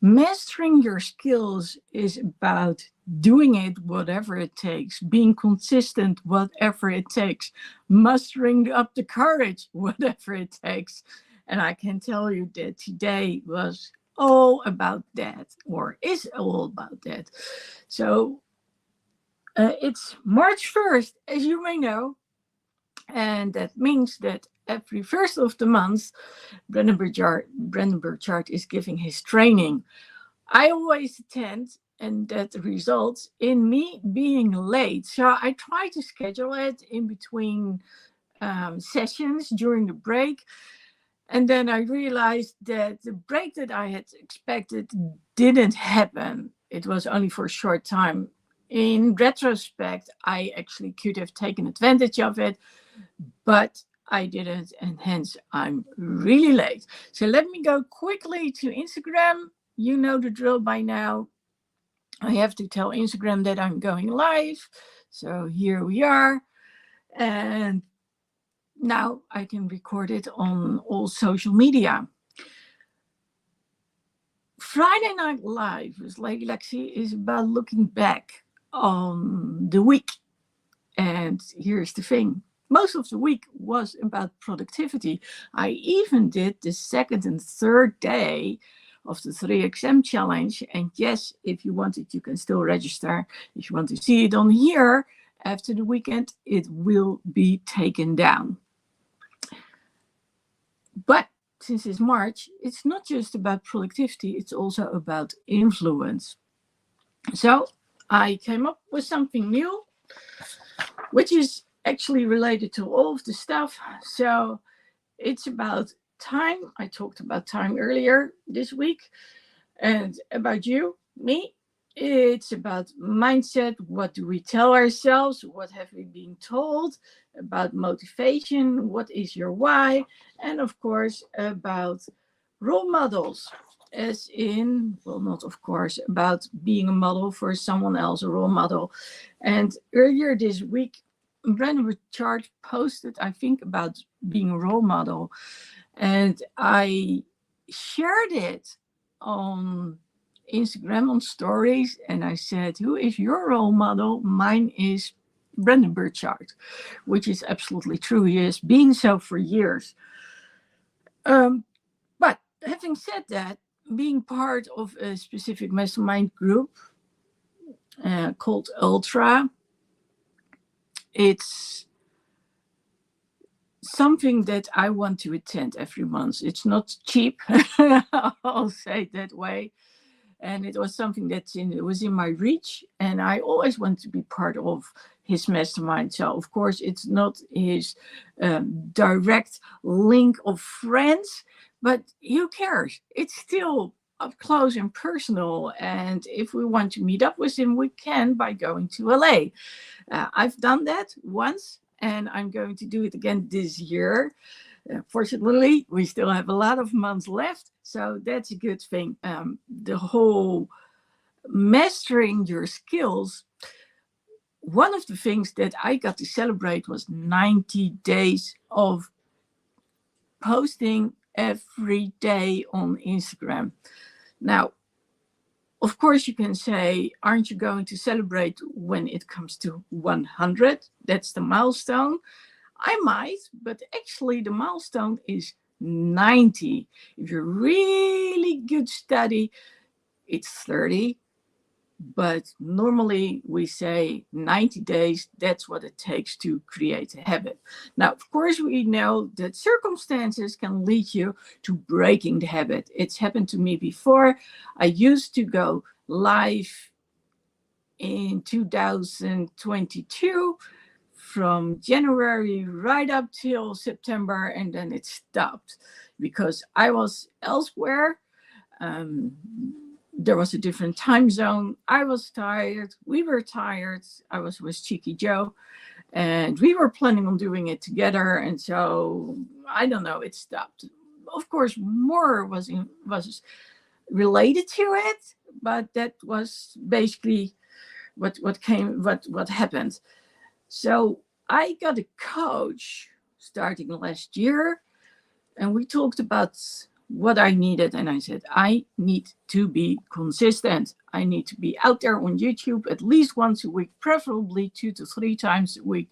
Mastering your skills is about doing it whatever it takes, being consistent whatever it takes, mustering up the courage whatever it takes. And I can tell you that today was all about that, or is all about that. So it's March 1st, as you may know, and that means that every first of the month, Brendan Burchard is giving his training. I always attend, and that results in me being late. So I try to schedule it in between sessions during the break. And then I realized that the break that I had expected didn't happen. It was only for a short time. In retrospect, I actually could have taken advantage of it, but I didn't, and hence I'm really late. So let me go quickly to Instagram. You know the drill by now. I have to tell Instagram that I'm going live. So here we are. And now I can record it on all social media. Friday Night Live with Lady Lexi is about looking back on the week. And here's the thing. Most of the week was about productivity. I even did the second and third day of the 3XM challenge. And yes, if you want it, you can still register. If you want to see it on here after the weekend, it will be taken down. But since it's March, it's not just about productivity, it's also about influence. So I came up with something new, which is actually related to all of the stuff. So it's about time. I talked about time earlier this week. And about you, me, it's about mindset. What do we tell ourselves? What have we been told? About motivation. What is your why? And of course, about role models. As in, well, not of course, about being a model for someone else, a role model. And earlier this week, Brendan Burchard posted, I think, about being a role model. And I shared it on Instagram on stories. And I said, who is your role model? Mine is Brendan Burchard, which is absolutely true. He has been so for years. But having said that, being part of a specific mastermind group called Ultra, it's something that I want to attend every month. It's not cheap, I'll say it that way. And it was something it was in my reach. And I always want to be part of his mastermind. So, of course, it's not his direct link of friends, but who cares? It's still up close and personal. And if we want to meet up with him, we can by going to LA. I've done that once, and I'm going to do it again this year. Fortunately, we still have a lot of months left, so that's a good thing. The whole mastering your skills, one of the things that I got to celebrate was 90 days of posting every day on Instagram. Now, of course, you can say, aren't you going to celebrate when it comes to 100? That's the milestone. I might, but actually the milestone is 90. If you're really good study, it's 30. But normally we say 90 days, that's what it takes to create a habit. Now, of course, we know that circumstances can lead you to breaking the habit. It's happened to me before. I used to go live in 2022 from January right up till September, and then it stopped because I was elsewhere. There was a different time zone. I was tired. We were tired. I was with Cheeky Joe, and we were planning on doing it together. And so, I don't know, it stopped. Of course, more was related to it, but that was basically what happened. So I got a coach starting last year, and we talked about what I needed. And I said, I need to be consistent. I need to be out there on YouTube at least once a week, preferably 2 to 3 times a week.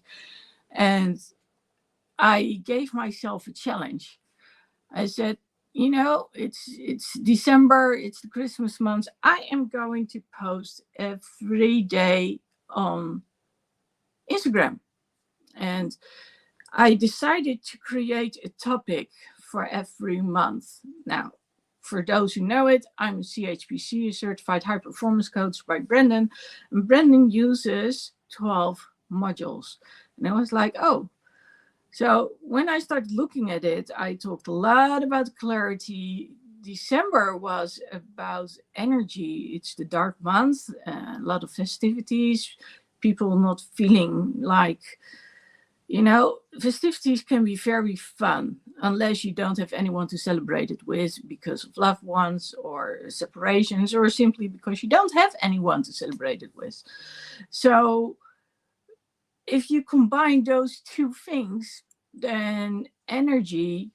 And I gave myself a challenge. I said, it's December, it's the Christmas month. I am going to post every day on Instagram. And I decided to create a topic for every month. Now, for those who know it, I'm a CHPC, a certified high performance coach by Brendon. And Brendon uses 12 modules. And I was like, oh. So when I started looking at it, I talked a lot about clarity. December was about energy. It's the dark month, a lot of festivities, people not feeling like, festivities can be very fun unless you don't have anyone to celebrate it with because of loved ones or separations, or simply because you don't have anyone to celebrate it with. So if you combine those two things, then energy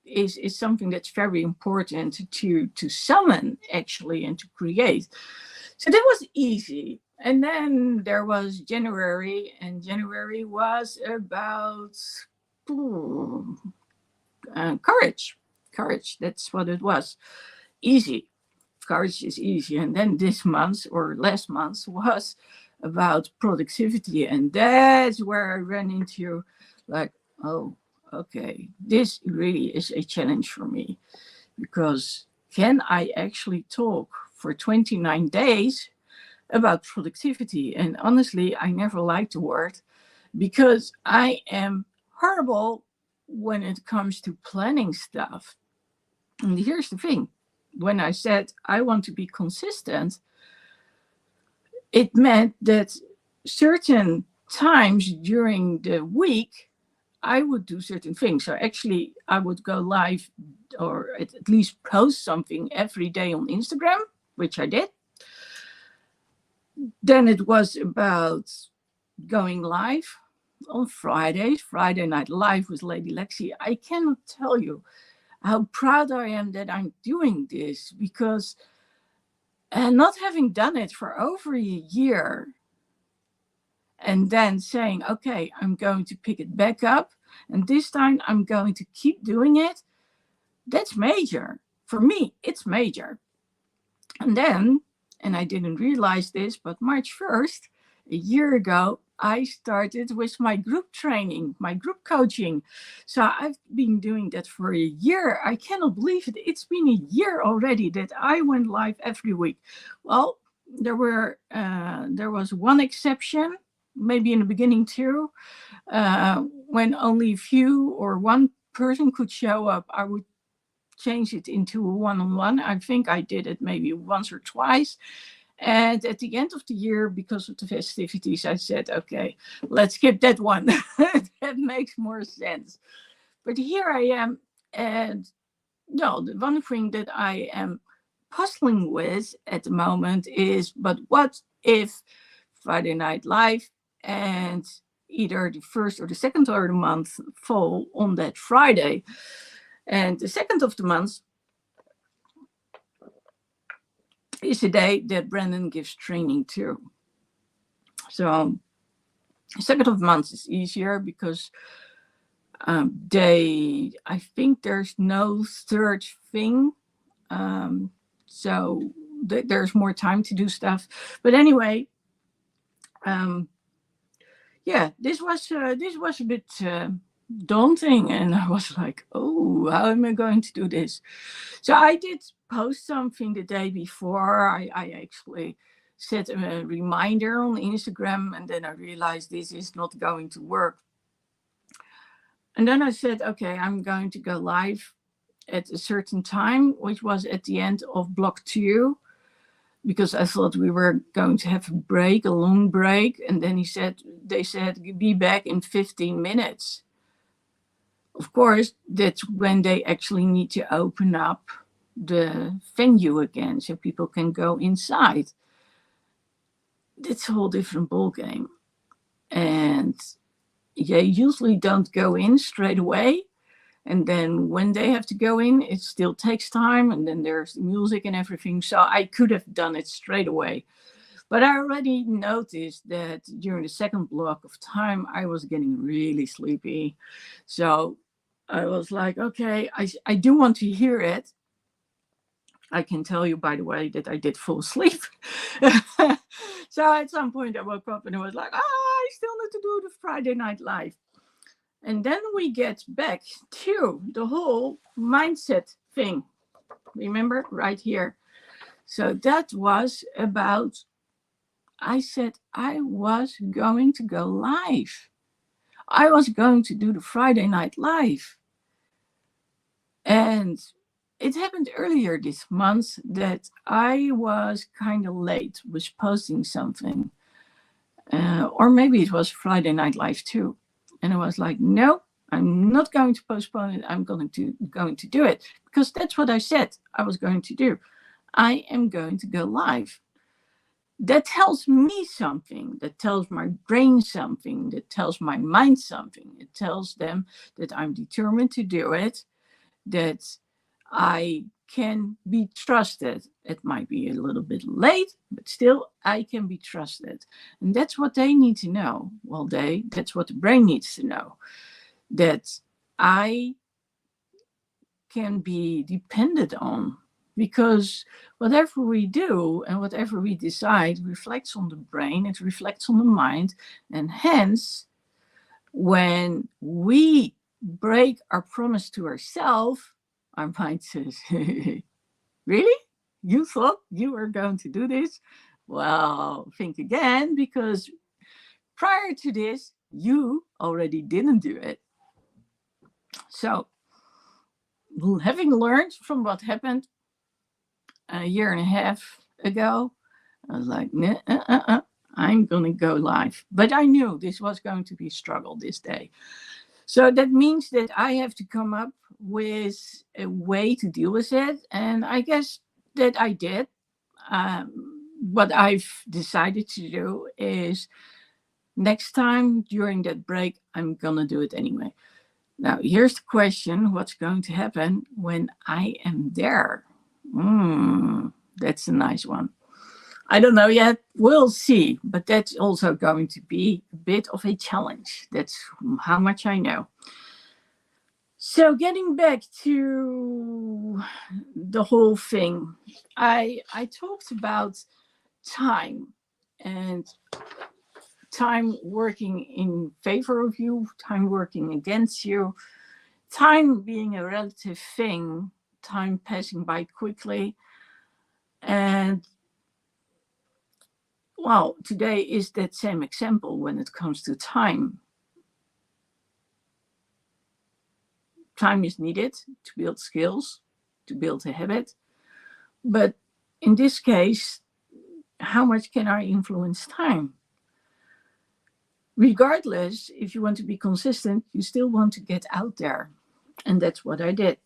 is something that's very important to summon, actually, and to create. So that was easy. And then there was January, and January was about courage. Courage, that's what it was. Easy. Courage is easy. And then this month, or last month, was about productivity. And that's where I ran into like, oh, okay, this really is a challenge for me, because can I actually talk for 29 days about productivity? And honestly, I never liked the word, because I am horrible when it comes to planning stuff. And here's the thing. When I said I want to be consistent, it meant that certain times during the week, I would do certain things. So actually, I would go live, or at least post something every day on Instagram, which I did. Then it was about going live on Fridays, Friday Night Live with Lady Lexi. I cannot tell you how proud I am that I'm doing this, because not having done it for over a year, and then saying, okay, I'm going to pick it back up, and this time I'm going to keep doing it, that's major. For me, it's major. And then, and I didn't realize this, but March 1st, a year ago, I started with my group training, my group coaching. So I've been doing that for a year. I cannot believe it. It's been a year already that I went live every week. Well, there was one exception, maybe in the beginning too, when only few or one person could show up. I would change it into a one-on-one. I think I did it maybe once or twice. And at the end of the year, because of the festivities, I said, okay, let's skip that one. That makes more sense. But here I am. And no, the one thing that I am puzzling with at the moment is, but what if Friday Night Live and either the first or the second of the month fall on that Friday? And the second of the month is the day that Brendon gives training too. So the second of the month is easier because I think there's no third thing. So there's more time to do stuff. But anyway, this was a bit daunting, and I was like, oh, how am I going to do this? So I did post something the day before. I actually set a reminder on Instagram, and then I realized this is not going to work. And then I said, okay, I'm going to go live at a certain time, which was at the end of block 2, because I thought we were going to have a long break. And then they said, be back in 15 minutes. Of course, that's when they actually need to open up the venue again so people can go inside. That's a whole different ballgame. And they usually don't go in straight away. And then when they have to go in, it still takes time. And then there's the music and everything. So I could have done it straight away. But I already noticed that during the second block of time, I was getting really sleepy. So I was like, okay, I do want to hear it. I can tell you, by the way, that I did fall asleep. So at some point, I woke up and I was like, I still need to do the Friday Night Live. And then we get back to the whole mindset thing. Remember, right here. So that was about, I said I was going to go live. I was going to do the Friday Night Live. And it happened earlier this month that I was kind of late with posting something. Or maybe it was Friday Night Live too. And I was like, no, I'm not going to postpone it. I'm going to do it, because that's what I said I was going to do. I am going to go live. That tells me something. That tells my brain something. That tells my mind something. It tells them that I'm determined to do it, that I can be trusted. It might be a little bit late, but still I can be trusted. And that's what they need to know. Well, that's what the brain needs to know. That I can be depended on, because whatever we do and whatever we decide reflects on the brain, it reflects on the mind. And hence, when we break our promise to ourselves, our mind says, really? You thought you were going to do this? Well, think again, because prior to this, you already didn't do it. So, having learned from what happened a year and a half ago, I was like, I'm going to go live. But I knew this was going to be a struggle this day. So that means that I have to come up with a way to deal with it. And I guess that I did. What I've decided to do is next time during that break, I'm going to do it anyway. Now, here's the question. What's going to happen when I am there? That's a nice one. I don't know yet. We'll see. But that's also going to be a bit of a challenge. That's how much I know. So getting back to the whole thing, I talked about time, and time working in favor of you, time working against you, time being a relative thing, time passing by quickly. And well, today is that same example when it comes to time. Time is needed to build skills, to build a habit. But in this case, how much can I influence time? Regardless, if you want to be consistent, you still want to get out there. And that's what I did.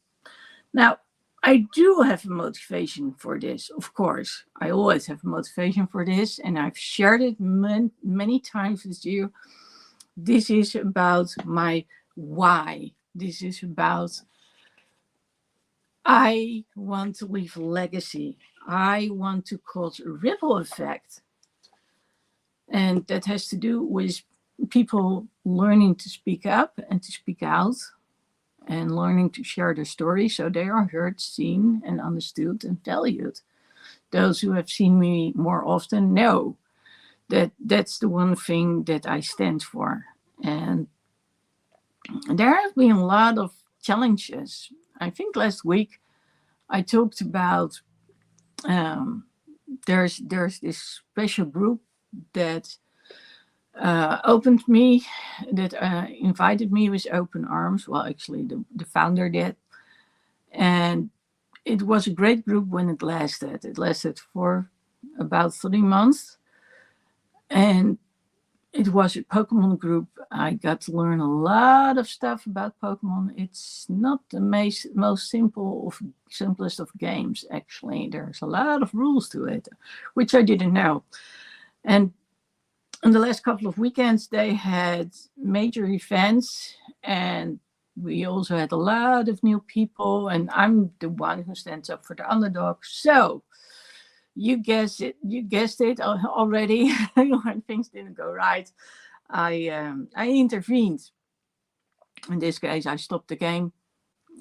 Now, I do have a motivation for this, of course. I always have a motivation for this, and I've shared it many times with you. This is about my why. This is about, I want to leave a legacy. I want to cause a ripple effect. And that has to do with people learning to speak up and to speak out, and learning to share their story so they are heard, seen, and understood and valued. Those who have seen me more often know that that's the one thing that I stand for. And there have been a lot of challenges. I think last week I talked about there's this special group that opened me, that invited me with open arms. Well, actually, the founder did. And it was a great group when it lasted. It lasted for about 3 months. And it was a Pokemon group. I got to learn a lot of stuff about Pokemon. It's not the most simplest of games, actually. There's a lot of rules to it, which I didn't know. And in the last couple of weekends, they had major events, and we also had a lot of new people, and I'm the one who stands up for the underdog. So you guessed it. You guessed it already. When things didn't go right, I intervened. In this case, I stopped the game.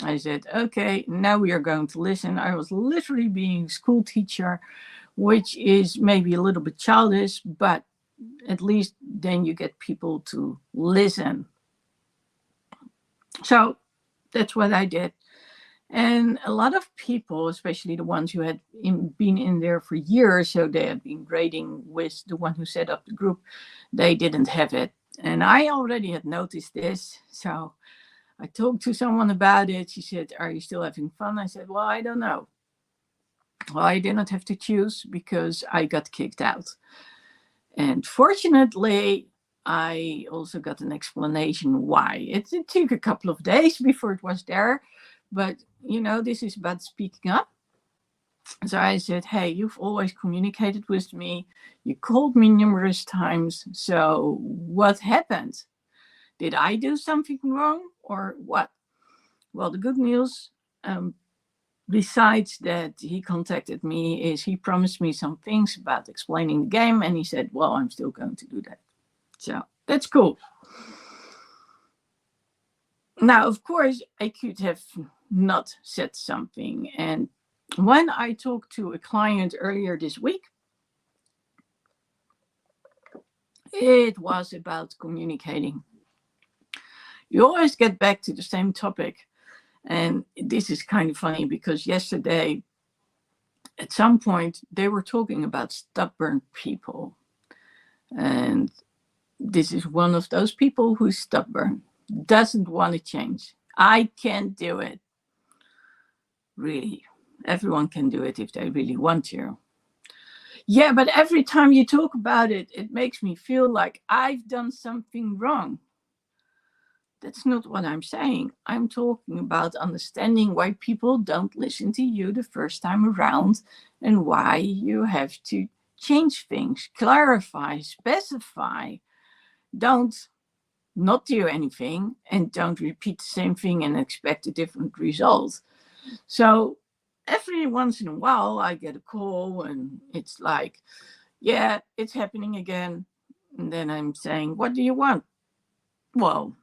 I said, "Okay, now we are going to listen." I was literally being a school teacher, which is maybe a little bit childish, but at least then you get people to listen. So that's what I did. And a lot of people, especially the ones who had been in there for years, so they had been grading with the one who set up the group, they didn't have it. And I already had noticed this. So I talked to someone about it. She said, "Are you still having fun?" I said, "Well, I don't know." Well, I did not have to choose because I got kicked out. And fortunately, I also got an explanation why. It took a couple of days before it was there. But, this is about speaking up. So I said, "Hey, you've always communicated with me. You called me numerous times. So what happened? Did I do something wrong or what?" Well, the good news, besides that he contacted me, is he promised me some things about explaining the game. And he said, "Well, I'm still going to do that." So that's cool. Now, of course, I could have not said something. And when I talked to a client earlier this week, it was about communicating. You always get back to the same topic. And this is kind of funny because yesterday, at some point, they were talking about stubborn people. And this is one of those people who's stubborn, doesn't want to change. "I can't do it." Really, everyone can do it if they really want to. "Yeah, but every time you talk about it, it makes me feel like I've done something wrong." That's not what I'm saying. I'm talking about understanding why people don't listen to you the first time around and why you have to change things, clarify, specify. Don't not do anything and don't repeat the same thing and expect a different result. So every once in a while, I get a call and it's like, "Yeah, it's happening again." And then I'm saying, "What do you want?" Well,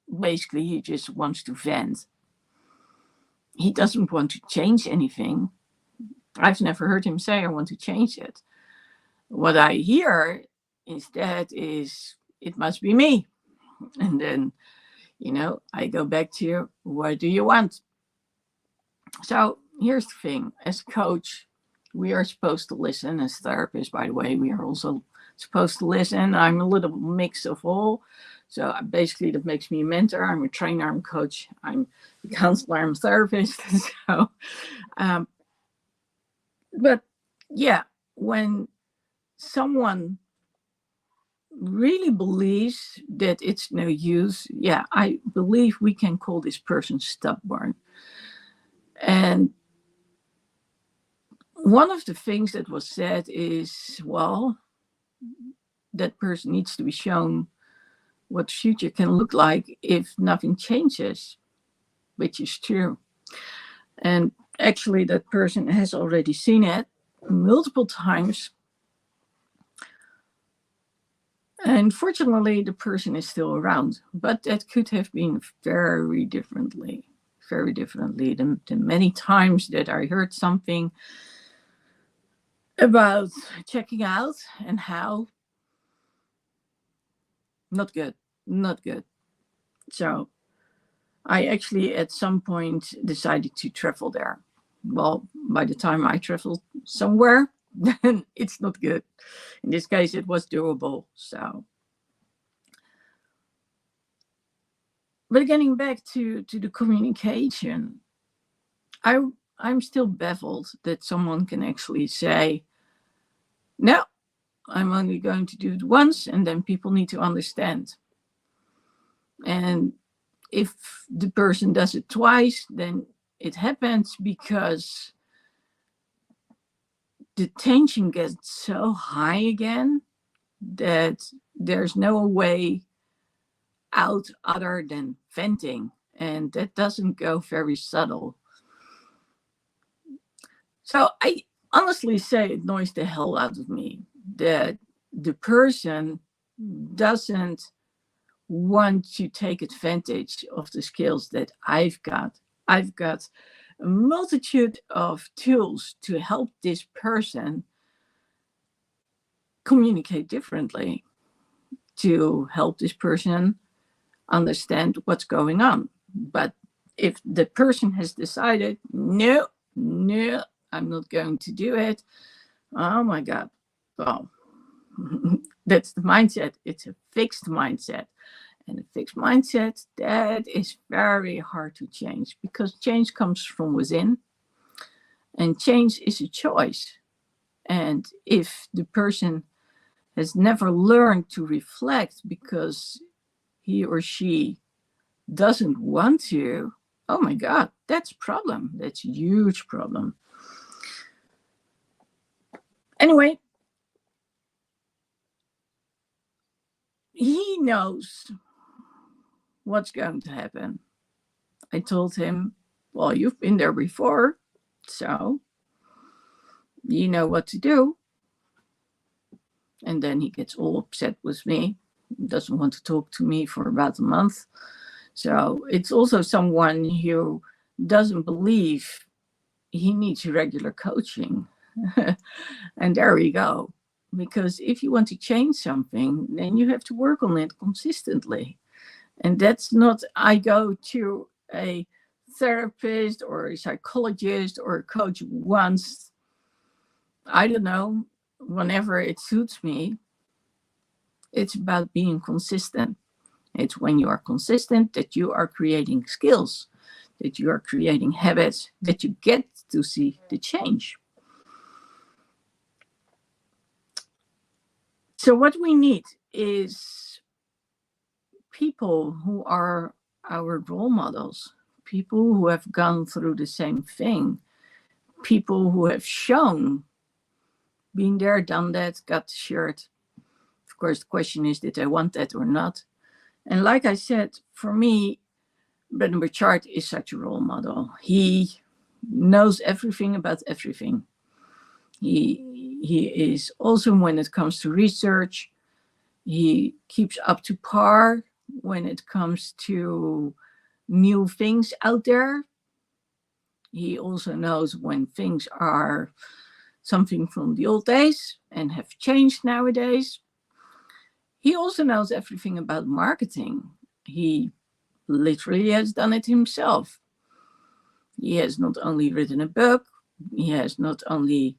basically, he just wants to vent. He doesn't want to change anything. I've never heard him say, "I want to change it." What I hear instead is, "It must be me." And then, I go back to, "What do you want?" So here's the thing. As a coach, we are supposed to listen. As therapists, by the way, we are also supposed to listen. I'm a little mix of all. So basically, that makes me a mentor. I'm a trainer, I'm a coach, I'm a counselor, I'm a therapist. So, but yeah, when someone really believes that it's no use, yeah, I believe we can call this person stubborn. And one of the things that was said is, well, that person needs to be shown what the future can look like if nothing changes, which is true. And actually, that person has already seen it multiple times. And fortunately, the person is still around, but that could have been very differently than many times that I heard something about checking out and how not good, not good. So I actually at some point decided to travel there. Well, by the time I traveled somewhere, then it's not good. In this case, it was doable. So, but getting back to the communication, I'm still baffled that someone can actually say, "No, I'm only going to do it once, and then people need to understand." And if the person does it twice, then it happens because the tension gets so high again that there's no way out other than venting. And that doesn't go very subtle. So I honestly say it annoys the hell out of me that the person doesn't want to take advantage of the skills that I've got. I've got a multitude of tools to help this person communicate differently, to help this person understand what's going on. But if the person has decided, no, I'm not going to do it, oh my God, well, that's the mindset. It's a fixed mindset. And a fixed mindset, that is very hard to change, because change comes from within, and change is a choice. And if the person has never learned to reflect because he or she doesn't want to, oh my God, that's a problem. That's a huge problem. Anyway, he knows what's going to happen. I told him, well, you've been there before, so you know what to do. And then he gets all upset with me, doesn't want to talk to me for about a month. So it's also someone who doesn't believe he needs regular coaching. And there we go. Because if you want to change something, then you have to work on it consistently. And that's not, I go to a therapist or a psychologist or a coach once, I don't know, whenever it suits me. It's about being consistent. It's when you are consistent that you are creating skills, that you are creating habits, that you get to see the change. So what we need is people who are our role models, people who have gone through the same thing, people who have shown, been there, done that, got the shirt. Of course, the question is, did I want that or not? And like I said, for me, Brendon Burchard is such a role model. He knows everything about everything. He is awesome when it comes to research. He keeps up to par when it comes to new things out there. He also knows when things are something from the old days and have changed nowadays. He also knows everything about marketing. He literally has done it himself. He has not only written a book, he has not only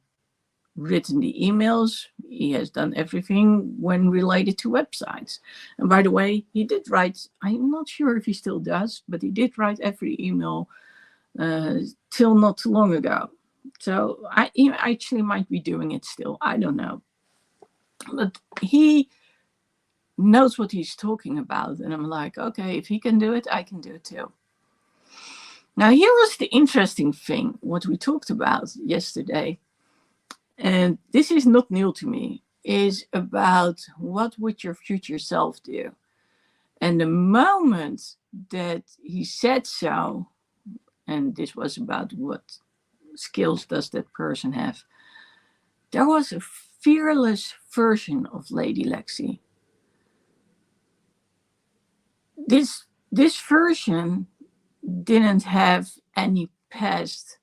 written the emails, he has done everything when related to websites. And by the way, he did write, I'm not sure if he still does, but he did write every email till not too long ago. So I actually might be doing it still. I don't know. But he knows what he's talking about. And I'm like, okay, if he can do it, I can do it too. Now, here was the interesting thing, what we talked about yesterday. And this is not new to me, is about what would your future self do? And the moment that he said so, and this was about what skills does that person have, there was a fearless version of Lady Lexi. This version didn't have any past,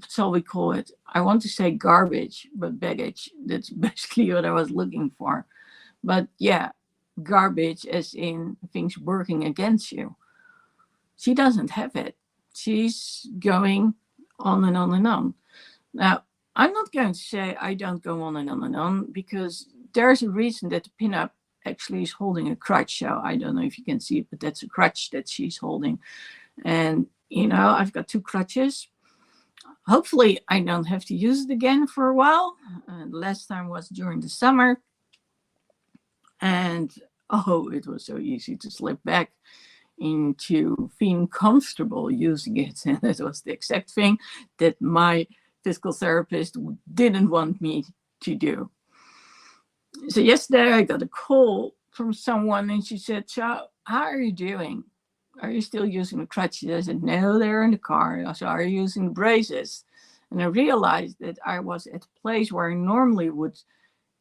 shall we call it, I want to say garbage, but baggage. That's basically what I was looking for. But yeah, garbage as in things working against you. She doesn't have it. She's going on and on and on. Now, I'm not going to say I don't go on and on and on, because there's a reason that the pinup actually is holding a crutch. So I don't know if you can see it, but that's a crutch that she's holding. And, you know, I've got 2 crutches. Hopefully I don't have to use it again for a while. The last time was during the summer. And, oh, it was so easy to slip back into feeling comfortable using it. And that was the exact thing that my physical therapist didn't want me to do. So yesterday I got a call from someone and she said, "Ciao, how are you doing? Are you still using the crutches?" I said, "No, they're in the car." I said, "Are you using the braces?" And I realized that I was at a place where I normally would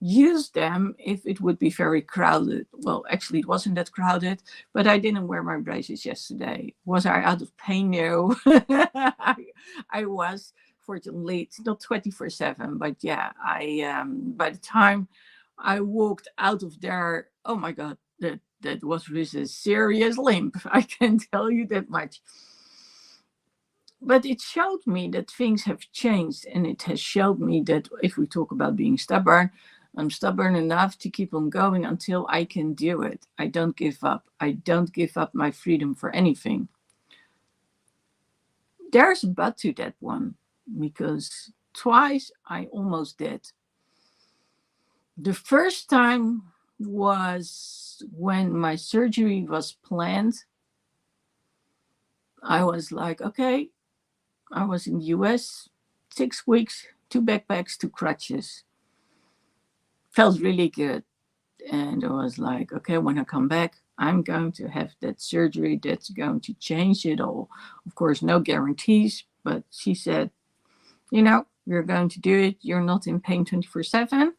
use them if it would be very crowded. Well, actually, it wasn't that crowded, but I didn't wear my braces yesterday. Was I out of pain? No. I was. Fortunately, it's not 24/7, but yeah, by the time I walked out of there, oh my God, that was with a serious limp. I can tell you that much. But it showed me that things have changed, and it has showed me that if we talk about being stubborn, I'm stubborn enough to keep on going until I can do it. I don't give up. I don't give up my freedom for anything. There's a but to that one, because twice I almost did. The first time was when my surgery was planned. I was like, okay, I was in the US, 6 weeks, 2 backpacks, 2 crutches. Felt really good. And I was like, okay, when I come back, I'm going to have that surgery that's going to change it all. Of course, no guarantees, but she said, you're going to do it. You're not in pain 24/7.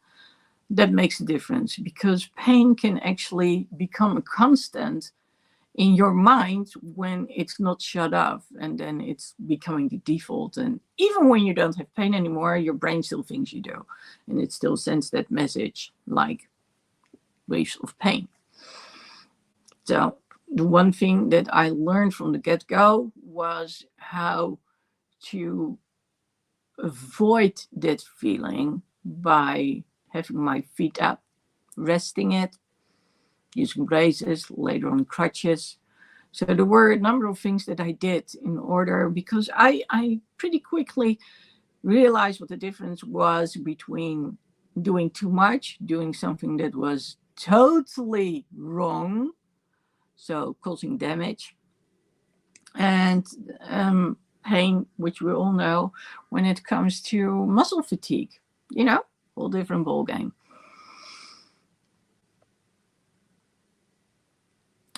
That makes a difference, because pain can actually become a constant in your mind when it's not shut off, and then it's becoming the default. And even when you don't have pain anymore, your brain still thinks you do, and it still sends that message like waves of pain. So the one thing that I learned from the get-go was how to avoid that feeling by having my feet up, resting it, using braces, later on crutches. So there were a number of things that I did in order, because I pretty quickly realized what the difference was between doing too much, doing something that was totally wrong, so causing damage, and pain, which we all know when it comes to muscle fatigue. Whole different ball game.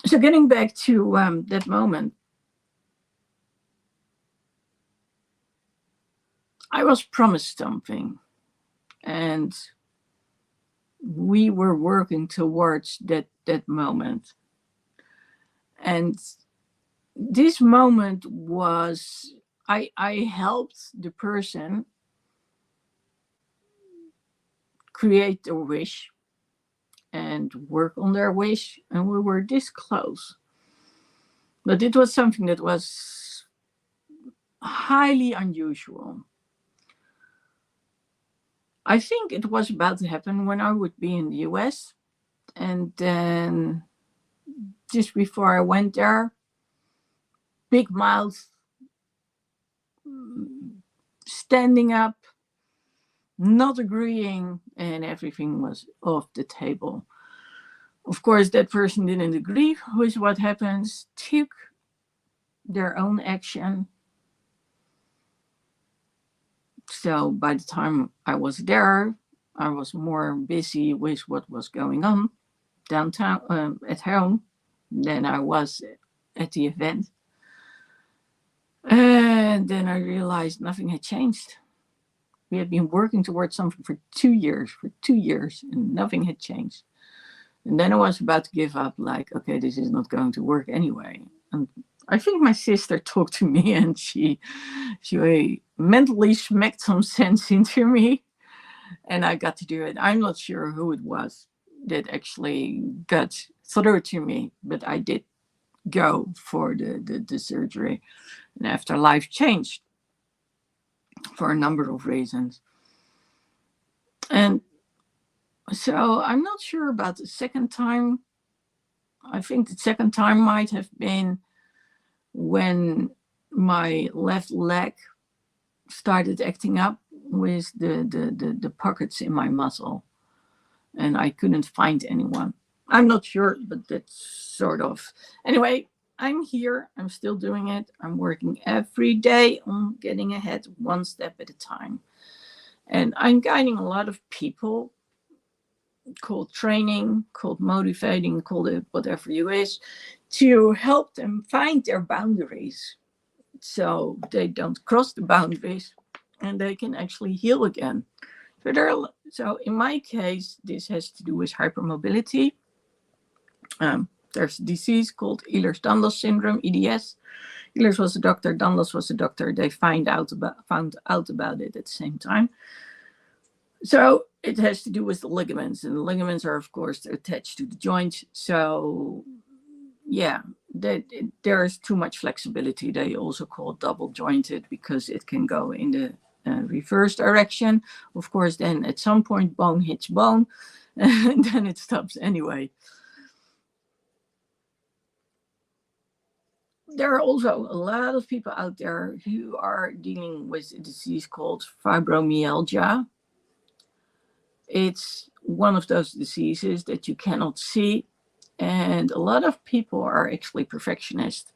So getting back to that moment, I was promised something, and we were working towards that moment. And this moment was, I helped the person create their wish and work on their wish, and we were this close. But it was something that was highly unusual. I think it was about to happen when I would be in the US, and then just before I went there, big mouth, standing up, not agreeing, and everything was off the table. Of course, that person didn't agree with what happens, took their own action. So by the time I was there, I was more busy with what was going on downtown at home than I was at the event. And then I realized nothing had changed. We had been working towards something for 2 years, and nothing had changed. And then I was about to give up, like, okay, this is not going to work anyway. And I think my sister talked to me, and she mentally smacked some sense into me, and I got to do it. I'm not sure who it was that actually got through to me, but I did go for the surgery. And after, life changed for a number of reasons. And so I'm not sure about the second time. I think the second time might have been when my left leg started acting up with the pockets in my muscle, and I couldn't find anyone. I'm not sure, but that's sort of. Anyway, I'm here. I'm still doing it. I'm working every day on getting ahead, one step at a time. And I'm guiding a lot of people called training, called motivating, called it whatever you wish, to help them find their boundaries so they don't cross the boundaries and they can actually heal again. So in my case, this has to do with hypermobility. There's a disease called Ehlers-Danlos syndrome, EDS. Ehlers was a doctor, Danlos was a doctor. They found out about it at the same time. So it has to do with the ligaments, and the ligaments are, of course, attached to the joints. So yeah, there is too much flexibility. They also call it double jointed because it can go in the reverse direction. Of course, then at some point bone hits bone and then it stops anyway. There are also a lot of people out there who are dealing with a disease called fibromyalgia. It's one of those diseases that you cannot see, and a lot of people are actually perfectionists.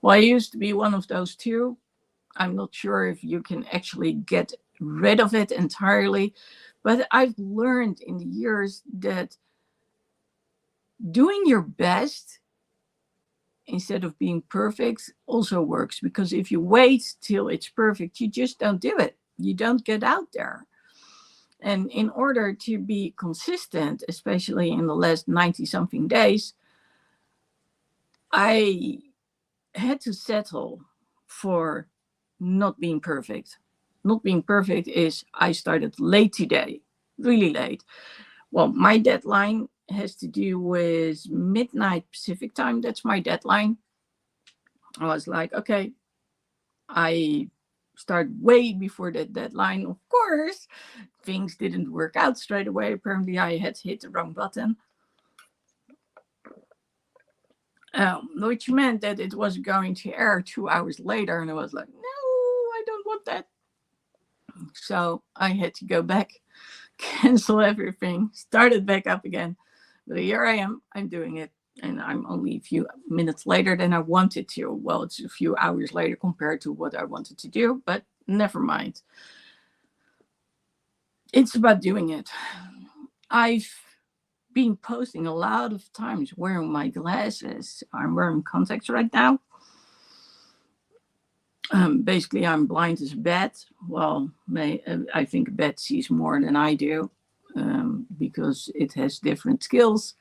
Well, I used to be one of those too. I'm not sure if you can actually get rid of it entirely, but I've learned in the years that doing your best instead of being perfect also works, because if you wait till it's perfect, you just don't do it. You don't get out there. And in order to be consistent, especially in the last 90 something days, I had to settle for not being perfect. Not being perfect is I started late today, really late. Well, my deadline has to do with midnight Pacific time. That's my deadline. I was like, okay, I start way before that deadline. Of course, things didn't work out straight away. Apparently, I had hit the wrong button. Which meant that it was going to air 2 hours later. And I was like, no, I don't want that. So I had to go back, cancel everything, start it back up again. But here I am, I'm doing it. And I'm only a few minutes later than I wanted to. Well, it's a few hours later compared to what I wanted to do, but never mind. It's about doing it. I've been posting a lot of times wearing my glasses. I'm wearing contacts right now. Basically, I'm blind as a bat. Well, I think a bat sees more than I do because it has different skills.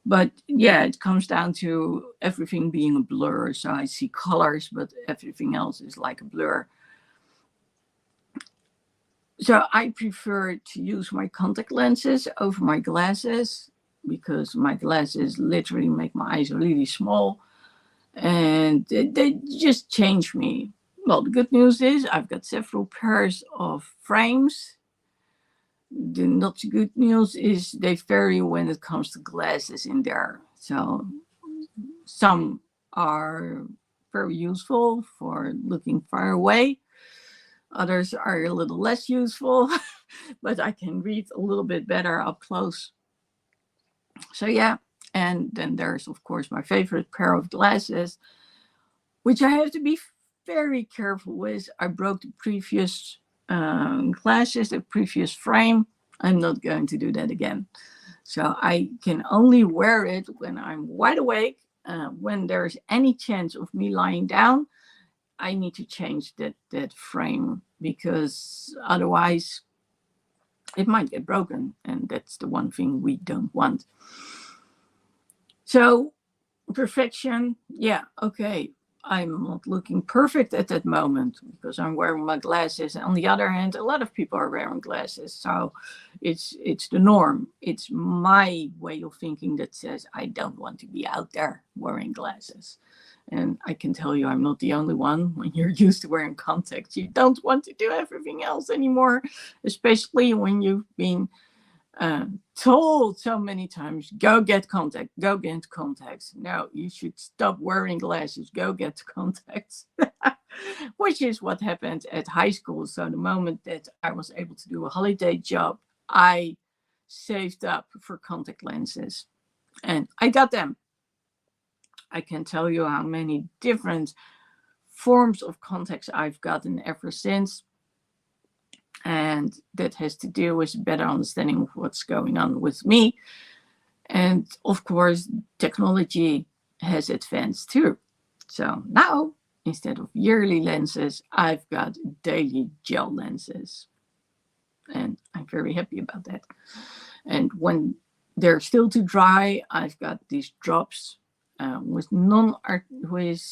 But yeah, it comes down to everything being a blur. So I see colors, but everything else is like a blur. So I prefer to use my contact lenses over my glasses because my glasses literally make my eyes really small and they just change me. Well, the good news is I've got several pairs of frames. The not so good news is they vary when it comes to glasses in there. So some are very useful for looking far away. Others are a little less useful, but I can read a little bit better up close. So yeah, and then there's of course my favorite pair of glasses, which I have to be very careful with. I broke the previous glasses, the previous frame. I'm not going to do that again. So I can only wear it when I'm wide awake. When there's any chance of me lying down, I need to change that frame because otherwise it might get broken. And that's the one thing we don't want. So perfection, yeah, okay. I'm not looking perfect at that moment because I'm wearing my glasses. On the other hand, a lot of people are wearing glasses. So it's the norm. It's my way of thinking that says I don't want to be out there wearing glasses. And I can tell you I'm not the only one. When you're used to wearing contacts, you don't want to do everything else anymore, especially when you've been told so many times, go get contacts. No, you should stop wearing glasses, go get contacts. Which is what happened at high school. So the moment that I was able to do a holiday job, I saved up for contact lenses and I got them. I can tell you how many different forms of contacts I've gotten ever since. And that has to do with a better understanding of what's going on with me. And of course, technology has advanced too. So now, instead of yearly lenses, I've got daily gel lenses. And I'm very happy about that. And when they're still too dry, I've got these drops with non-art with,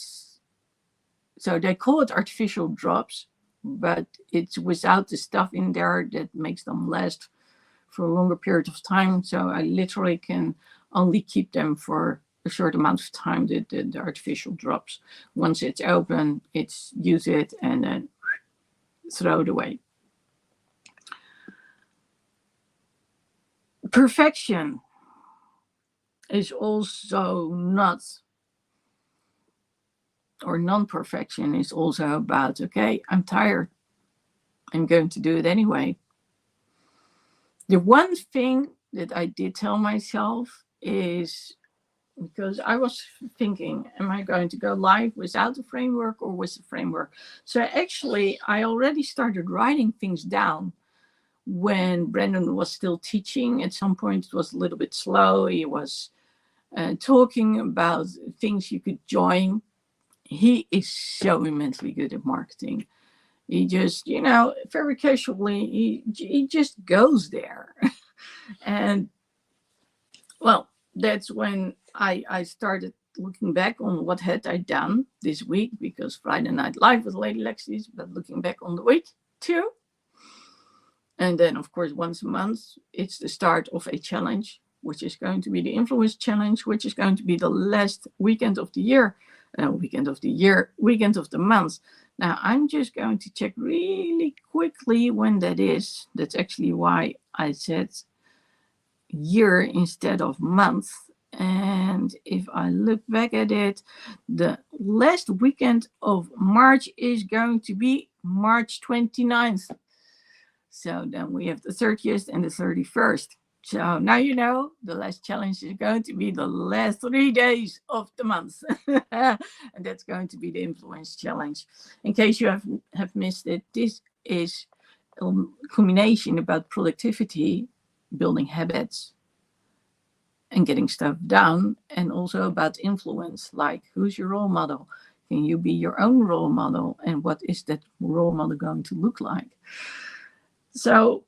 so they call it artificial drops, but it's without the stuff in there that makes them last for a longer period of time. So I literally can only keep them for a short amount of time, the artificial drops. Once it's open, it's use it and then throw it away. Perfection is also not, or non-perfection is also about, okay, I'm tired. I'm going to do it anyway. The one thing that I did tell myself is, because I was thinking, am I going to go live without a framework or with a framework? So actually, I already started writing things down when Brandon was still teaching. At some point, it was a little bit slow. He was talking about things you could join. He is so immensely good at marketing. He just, very casually, he just goes there. And well, that's when I started looking back on what had I done this week, because Friday Night Live was Lady Lexi's, but looking back on the week too. And then, of course, once a month, it's the start of a challenge, which is going to be the Influence Challenge, which is going to be the last weekend of the year, weekend of the month. Now, I'm just going to check really quickly when that is. That's actually why I said year instead of month. And if I look back at it, the last weekend of March is going to be March 29th. So then we have the 30th and the 31st. So now you know the last challenge is going to be the last 3 days of the month. And that's going to be the Influence Challenge. In case you have missed it, this is a combination about productivity, building habits, and getting stuff done, and also about influence, like who's your role model? Can you be your own role model? And what is that role model going to look like? So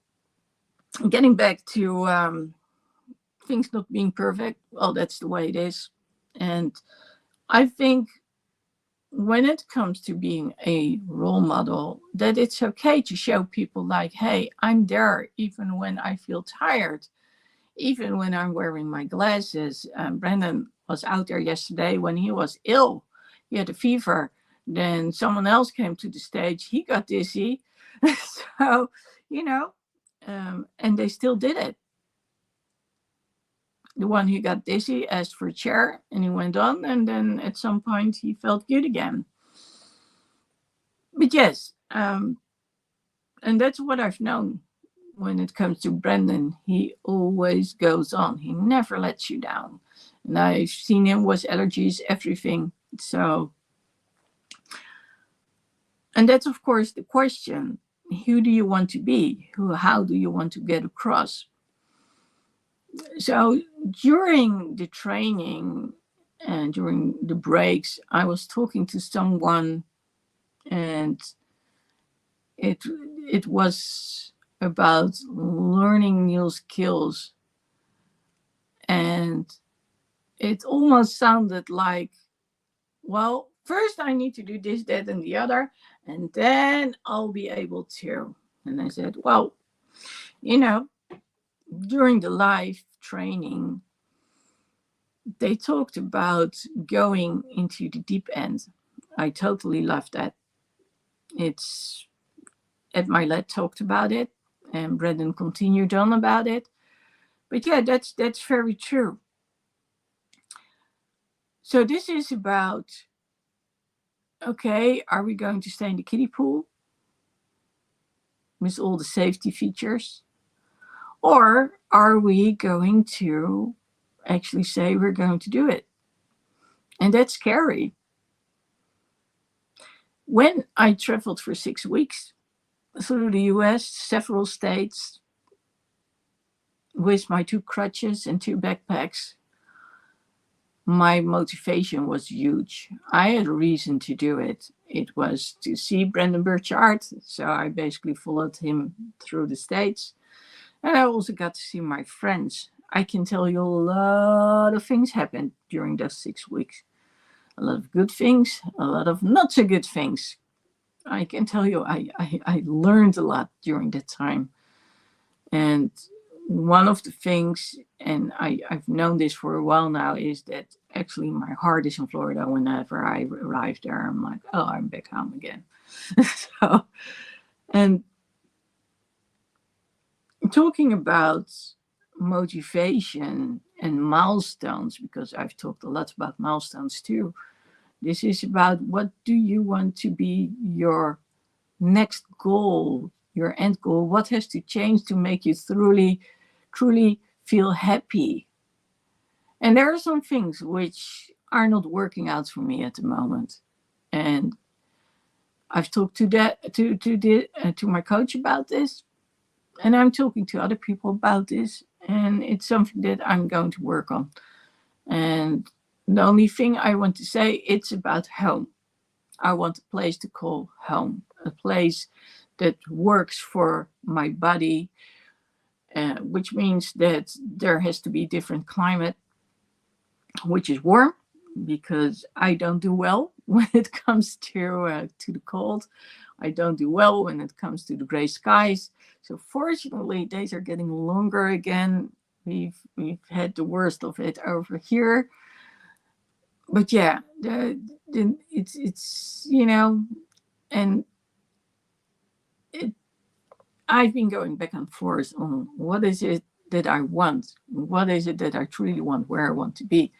getting back to things not being perfect, well, that's the way it is. And I think when it comes to being a role model, that it's okay to show people like, hey, I'm there even when I feel tired, even when I'm wearing my glasses. Brandon was out there yesterday when he was ill. He had a fever. Then someone else came to the stage. He got dizzy. So, and they still did it. The one who got dizzy asked for a chair and he went on. And then at some point he felt good again. But yes, and that's what I've known. When it comes to Brandon, he always goes on. He never lets you down. And I've seen him with allergies, everything. So, and that's of course the question. Who do you want to be? How do you want to get across? So during the training and during the breaks, I was talking to someone, and it was about learning new skills. And it almost sounded like, well, first I need to do this, that, and the other, and then I'll be able to. And I said, well, during the live training, they talked about going into the deep end. I totally loved that. It's Ed Milet talked about it, and Brandon continued on about it. But yeah, that's very true. So this is about, okay, are we going to stay in the kiddie pool with all the safety features? Or are we going to actually say we're going to do it? And that's scary. When I traveled for 6 weeks, through the US, several states, with my 2 crutches and 2 backpacks. My motivation was huge. I had a reason to do it. It was to see Brendon Burchard, so I basically followed him through the States. And I also got to see my friends. I can tell you a lot of things happened during those 6 weeks. A lot of good things, a lot of not so good things. I can tell you I learned a lot during that time. And one of the things, and I've known this for a while now, is that actually my heart is in Florida. Whenever I arrive there, I'm like, oh, I'm back home again. So, and talking about motivation and milestones, because I've talked a lot about milestones too. This is about, what do you want to be your next goal, your end goal? What has to change to make you truly feel happy? And there are some things which are not working out for me at the moment. And I've talked to my coach about this, and I'm talking to other people about this, and it's something that I'm going to work on. And the only thing I want to say, it's about home. I want a place to call home, a place that works for my body, which means that there has to be different climate, which is warm, because I don't do well when it comes to the cold. I don't do well when it comes to the gray skies. So fortunately, days are getting longer again. We've had the worst of it over here. But yeah, it's and I've been going back and forth on what is it that I want, what is it that I truly want, where I want to be.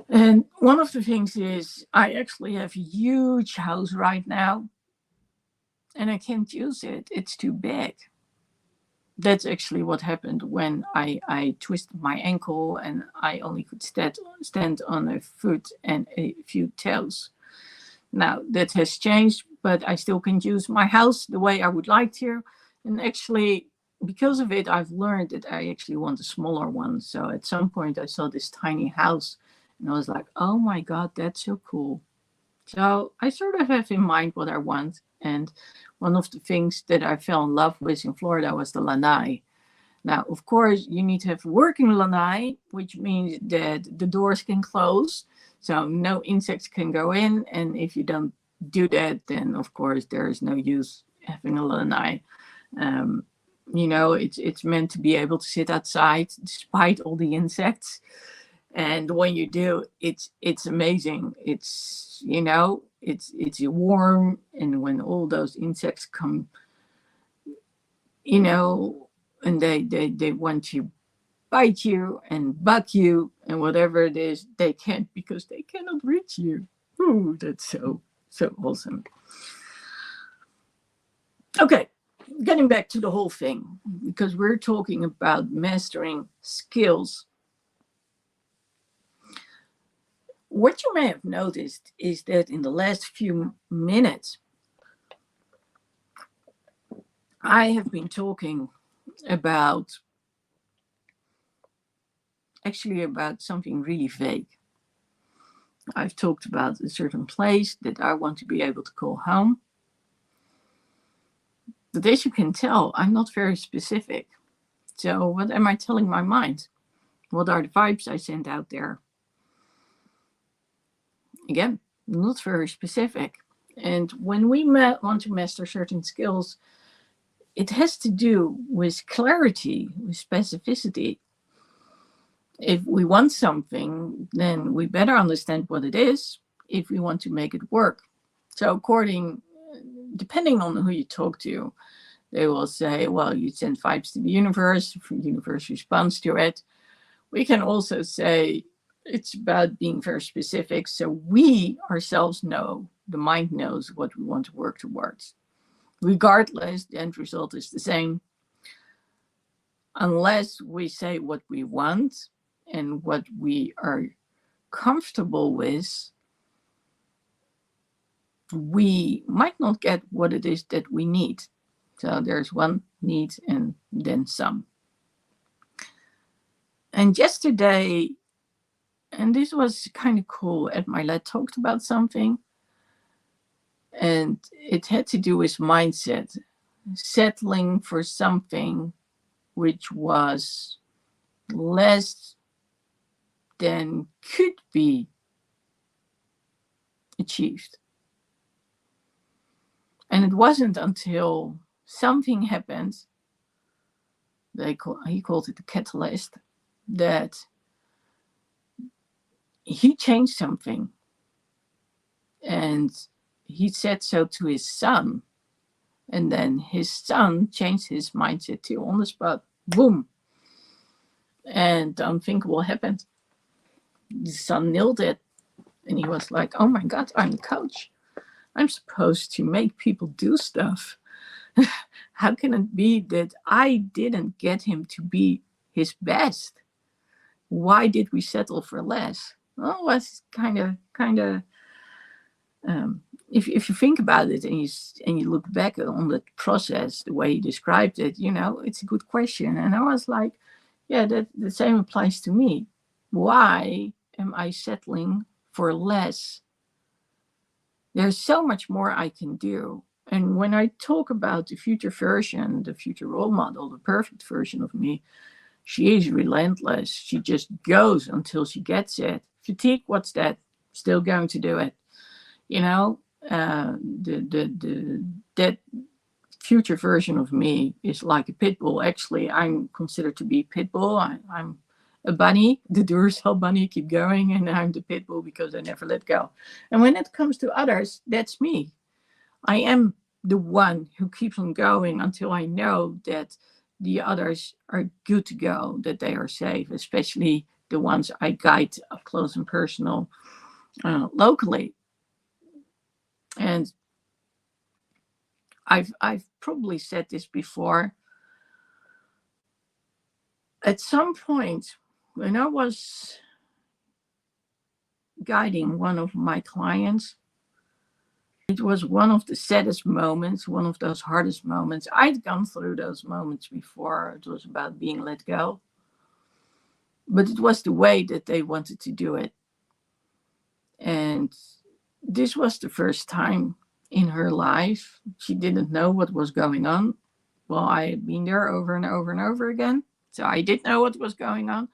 And one of the things is, I actually have a huge house right now, and I can't use it. It's too big. That's actually what happened when I twisted my ankle and I only could stand on a foot and a few toes. Now that has changed, but I still can use my house the way I would like to. And actually, because of it, I've learned that I actually want a smaller one. So at some point I saw this tiny house and I was like, oh my God, that's so cool. So I sort of have in mind what I want. And one of the things that I fell in love with in Florida was the lanai. Now, of course, you need to have working lanai, which means that the doors can close, so no insects can go in. And if you don't do that, then of course there is no use having a lanai. It's meant to be able to sit outside despite all the insects. And when you do, it's amazing. It's warm, and when all those insects come, and they want to bite you and bug you and whatever it is, they can't, because they cannot reach you. Ooh, that's so awesome. Okay, getting back to the whole thing, because we're talking about mastering skills. What you may have noticed is that in the last few minutes, I have been talking about something really vague. I've talked about a certain place that I want to be able to call home. But as you can tell, I'm not very specific. So what am I telling my mind? What are the vibes I send out there? Again, not very specific. And when we want to master certain skills, it has to do with clarity, with specificity. If we want something, then we better understand what it is if we want to make it work. So depending on who you talk to, they will say, well, you send vibes to the universe, the universe responds to it. We can also say it's about being very specific, so we ourselves know, the mind knows what we want to work towards. Regardless, the end result is the same. Unless we say what we want and what we are comfortable with, we might not get what it is that we need. So there's one need and then some. And yesterday, and this was kind of cool, Ed Milet talked about something, and it had to do with mindset, settling for something which was less than could be achieved. And it wasn't until something happened, he called it the catalyst, that he changed something. And he said so to his son. And then his son changed his mindset too on the spot. Boom. And unthinkable happened. The son nailed it. And he was like, oh my God, I'm a coach. I'm supposed to make people do stuff. How can it be that I didn't get him to be his best? Why did we settle for less? Well, it was kind of if you think about it and you look back on the process, the way he described it, it's a good question. And I was like, yeah, that the same applies to me. Why am I settling for less? There's so much more I can do. And when I talk about the future version, the future role model, the perfect version of me, she is relentless. She just goes until she gets it. Fatigue, what's that? Still going to do it. That future version of me is like a pit bull. Actually, I'm considered to be pit bull. I'm a bunny, the Duracell bunny, keep going, and I'm the pit bull because I never let go. And when it comes to others, that's me. I am the one who keeps on going until I know that the others are good to go, that they are safe, especially the ones I guide up close and personal locally. And I've probably said this before. At some point, when I was guiding one of my clients, it was one of the saddest moments, one of those hardest moments. I'd gone through those moments before. It was about being let go. But it was the way that they wanted to do it. And this was the first time in her life. She didn't know what was going on. Well, I had been there over and over and over again. So I did know what was going on.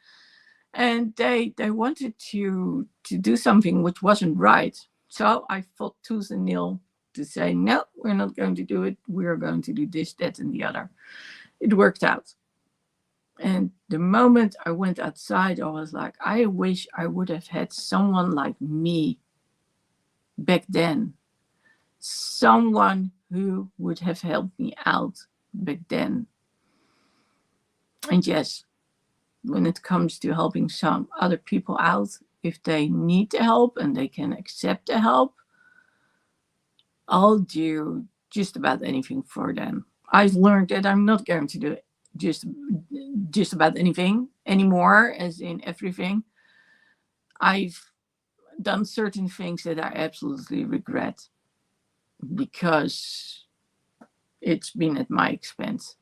And they wanted to do something which wasn't right. So I fought tooth and nail to say, no, we're not going to do it. We're going to do this, that, and the other. It worked out. And the moment I went outside, I was like, I wish I would have had someone like me back then. Someone who would have helped me out back then. And yes, when it comes to helping some other people out, if they need the help and they can accept the help, I'll do just about anything for them. I've learned that I'm not going to do it just about anything anymore, as in everything. I've done certain things that I absolutely regret because it's been at my expense.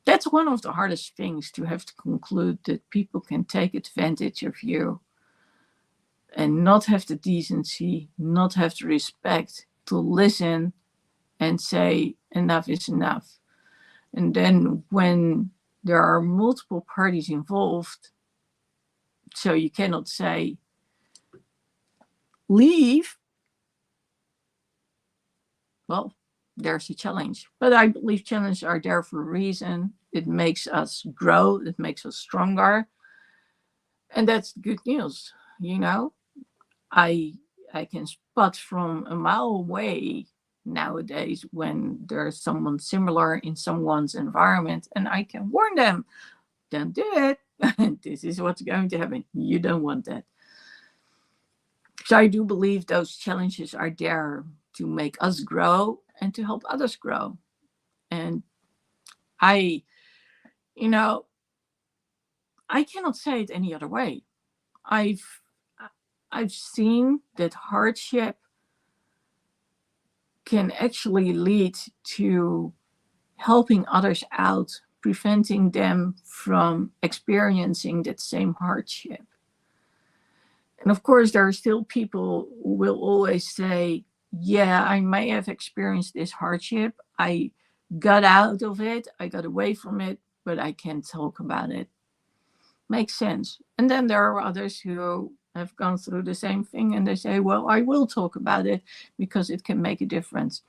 That's one of the hardest things, to have to conclude that people can take advantage of you and not have the decency, not have the respect to listen and say enough is enough. And then when there are multiple parties involved, so you cannot say leave, well, there's a challenge. But I believe challenges are there for a reason. It makes us grow, it makes us stronger. And that's good news. I can spot from a mile away nowadays when there's someone similar in someone's environment, and I can warn them, don't do it. This is what's going to happen. You don't want that. So I do believe those challenges are there to make us grow and to help others grow. And I cannot say it any other way. I've seen that hardship can actually lead to helping others out, preventing them from experiencing that same hardship. And of course, there are still people who will always say, yeah, I may have experienced this hardship. I got out of it, I got away from it, but I can't talk about it. Makes sense. And then there are others who have gone through the same thing and they say, well, I will talk about it because it can make a difference.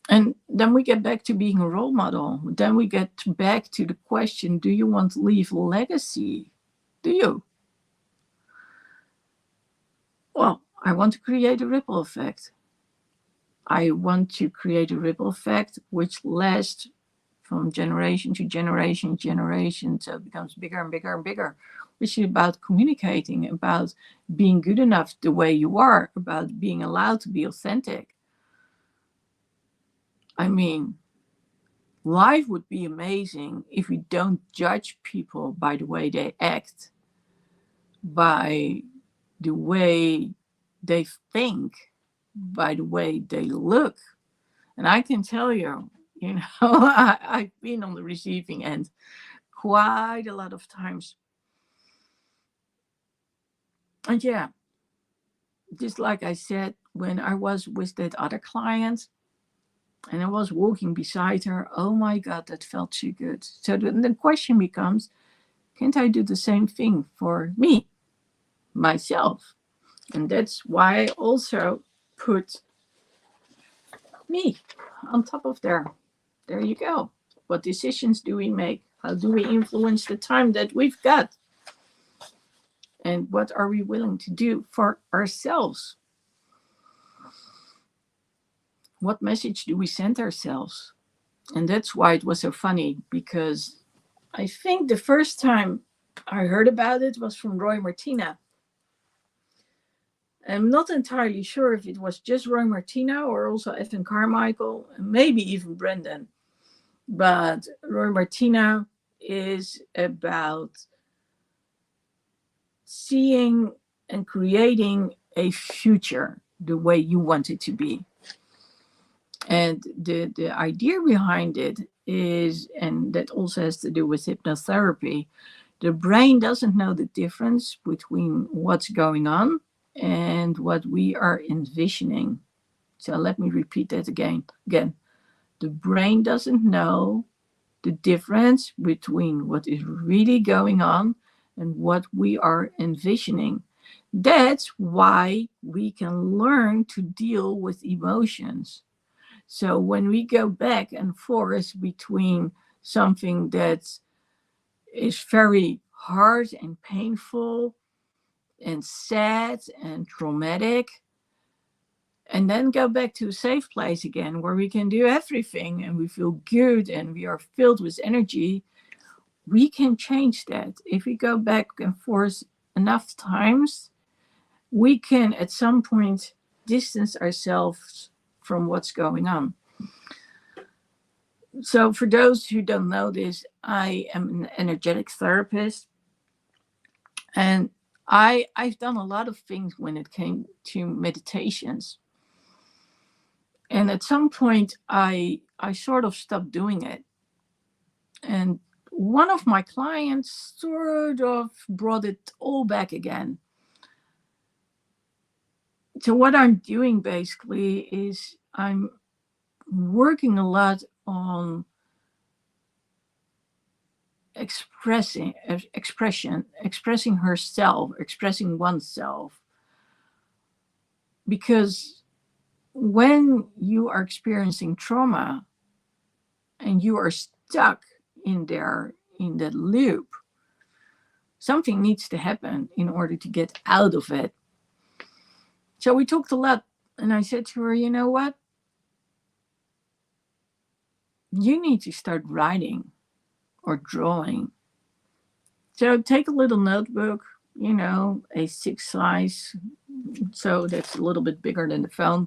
And then we get back to being a role model. Then we get back to the question, do you want to leave a legacy? Do you? Well, I want to create a ripple effect. I want to create a ripple effect which lasts from generation to generation, so it becomes bigger and bigger and bigger, which is about communicating, about being good enough the way you are, about being allowed to be authentic. I mean, life would be amazing if we don't judge people by the way they act, by the way they think, by the way they look. And I can tell you, I've been on the receiving end quite a lot of times. And yeah, just like I said, when I was with that other client and I was walking beside her, oh my God, that felt so good. So the question becomes, can't I do the same thing for me, myself? And that's why I also put me on top of there. There you go. What decisions do we make? How do we influence the time that we've got? And what are we willing to do for ourselves? What message do we send ourselves? And that's why it was so funny, because I think the first time I heard about it was from Roy Martina. I'm not entirely sure if it was just Roy Martina or also Evan Carmichael, and maybe even Brendan. But Roy Martina is about seeing and creating a future the way you want it to be. And the idea behind it is, and that also has to do with hypnotherapy, the brain doesn't know the difference between what's going on and what we are envisioning. So let me repeat that again. The brain doesn't know the difference between what is really going on and what we are envisioning. That's why we can learn to deal with emotions. So when we go back and forth between something that is very hard and painful and sad and traumatic, and then go back to a safe place again where we can do everything and we feel good and we are filled with energy, we can change that. If we go back and forth enough times, we can at some point distance ourselves from what's going on. So for those who don't know this, I am an energetic therapist, and I've done a lot of things when it came to meditations. And at some point, I sort of stopped doing it. And one of my clients sort of brought it all back again. So what I'm doing basically is I'm working a lot on expressing herself, expressing oneself. Because when you are experiencing trauma and you are stuck in that loop, something needs to happen in order to get out of it. So we talked a lot, and I said to her, you know what? You need to start writing or drawing. So take a little notebook, A6 size, so that's a little bit bigger than the phone,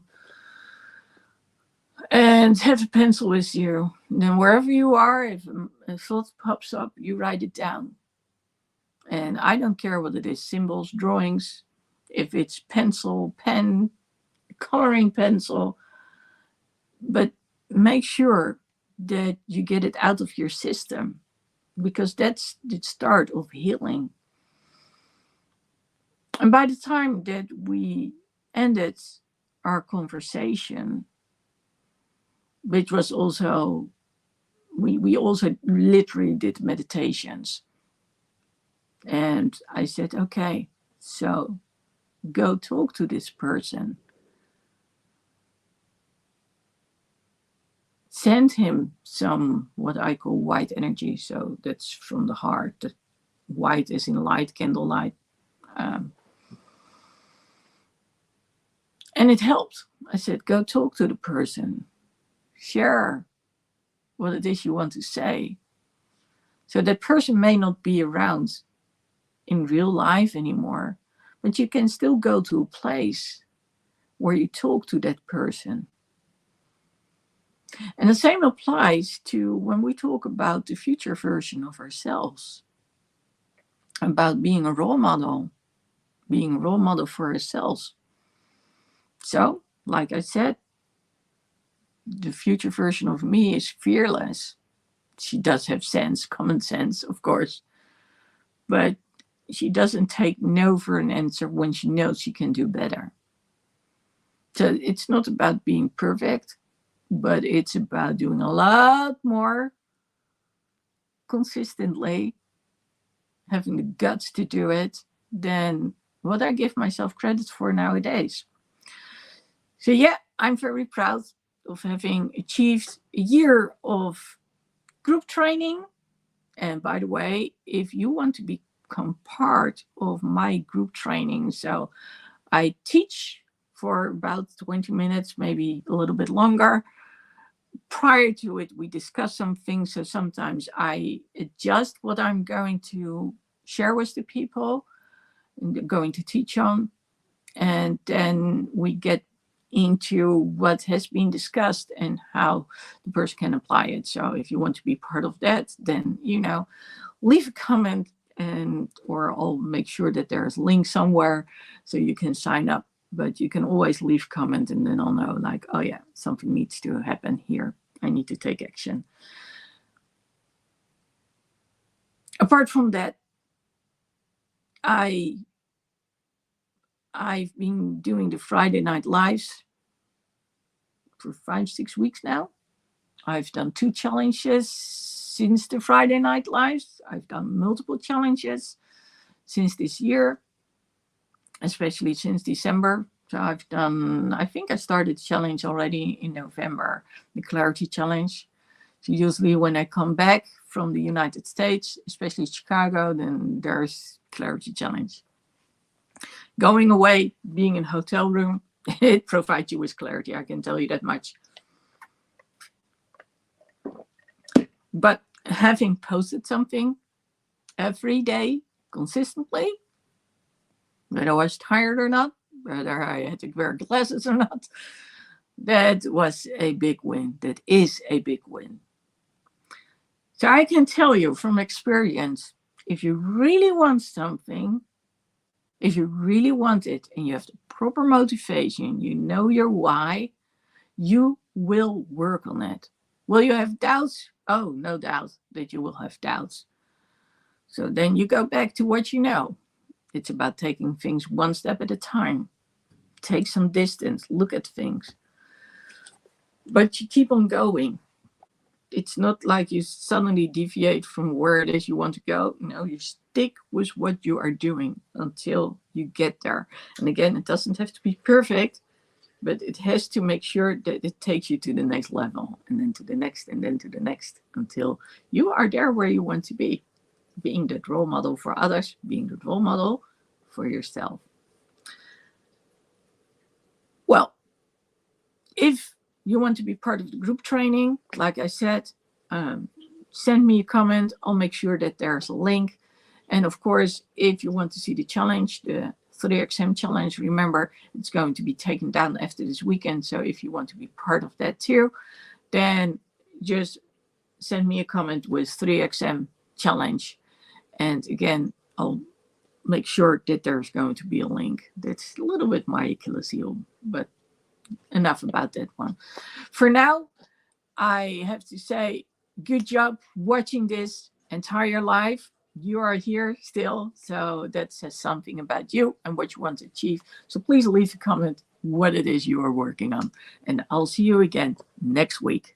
and have a pencil with you. And then wherever you are, if a thought pops up, you write it down. And I don't care what it is, symbols, drawings, if it's pencil, pen, coloring pencil, but make sure that you get it out of your system, because that's the start of healing. And by the time that we ended our conversation, which was also, we also literally did meditations. And I said, okay, so go talk to this person. Send him some, what I call white energy. So that's from the heart. The white is in light, candlelight. And it helped. I said, go talk to the person. Share what it is you want to say. So that person may not be around in real life anymore, but you can still go to a place where you talk to that person. And the same applies to when we talk about the future version of ourselves, about being a role model for ourselves. So, like I said, the future version of me is fearless. She does have sense, common sense, of course, but she doesn't take no for an answer when she knows she can do better. So it's not about being perfect, but it's about doing a lot more consistently, having the guts to do it, than what I give myself credit for nowadays. So yeah, I'm very proud of having achieved a year of group training. And by the way, if you want to become part of my group training, so I teach for about 20 minutes, maybe a little bit longer. Prior to it, we discuss some things. So sometimes I adjust what I'm going to share with the people and going to teach on. And then we get into what has been discussed and how the person can apply it. So if you want to be part of that, then, leave a comment, or I'll make sure that there's a link somewhere so you can sign up. But you can always leave a comment, and then I'll know, like, oh yeah, something needs to happen here. I need to take action. Apart from that, I've been doing the Friday night lives for 5-6 weeks now. I've done 2 challenges since the Friday night lives. I've done multiple challenges since this year, especially since December. So I think I started the challenge already in November, the Clarity Challenge. So usually when I come back from the United States, especially Chicago, then there's Clarity Challenge. Going away, being in a hotel room, it provides you with clarity, I can tell you that much. But having posted something every day consistently, whether I was tired or not, whether I had to wear glasses or not, that was a big win. That is a big win. So I can tell you from experience, if you really want something, if you really want it and you have the proper motivation, you know your why, you will work on it. Will you have doubts? Oh, no doubt that you will have doubts. So then you go back to what you know. It's about taking things one step at a time. Take some distance, look at things. But you keep on going. It's not like you suddenly deviate from where it is you want to go. No, you stick with what you are doing until you get there. And again, it doesn't have to be perfect, but it has to make sure that it takes you to the next level, and then to the next, and then to the next, until you are there where you want to be. Being the role model for others, being the role model for yourself. Well, if you want to be part of the group training, like I said, send me a comment. I'll make sure that there's a link. And of course, if you want to see the challenge, the 3XM challenge, remember, it's going to be taken down after this weekend. So if you want to be part of that too, then just send me a comment with 3XM challenge. And again, I'll make sure that there's going to be a link. That's a little bit my Achilles heel, but enough about that one. For now, I have to say, good job watching this entire life. You are here still, so that says something about you and what you want to achieve. So please leave a comment what it is you are working on. And I'll see you again next week.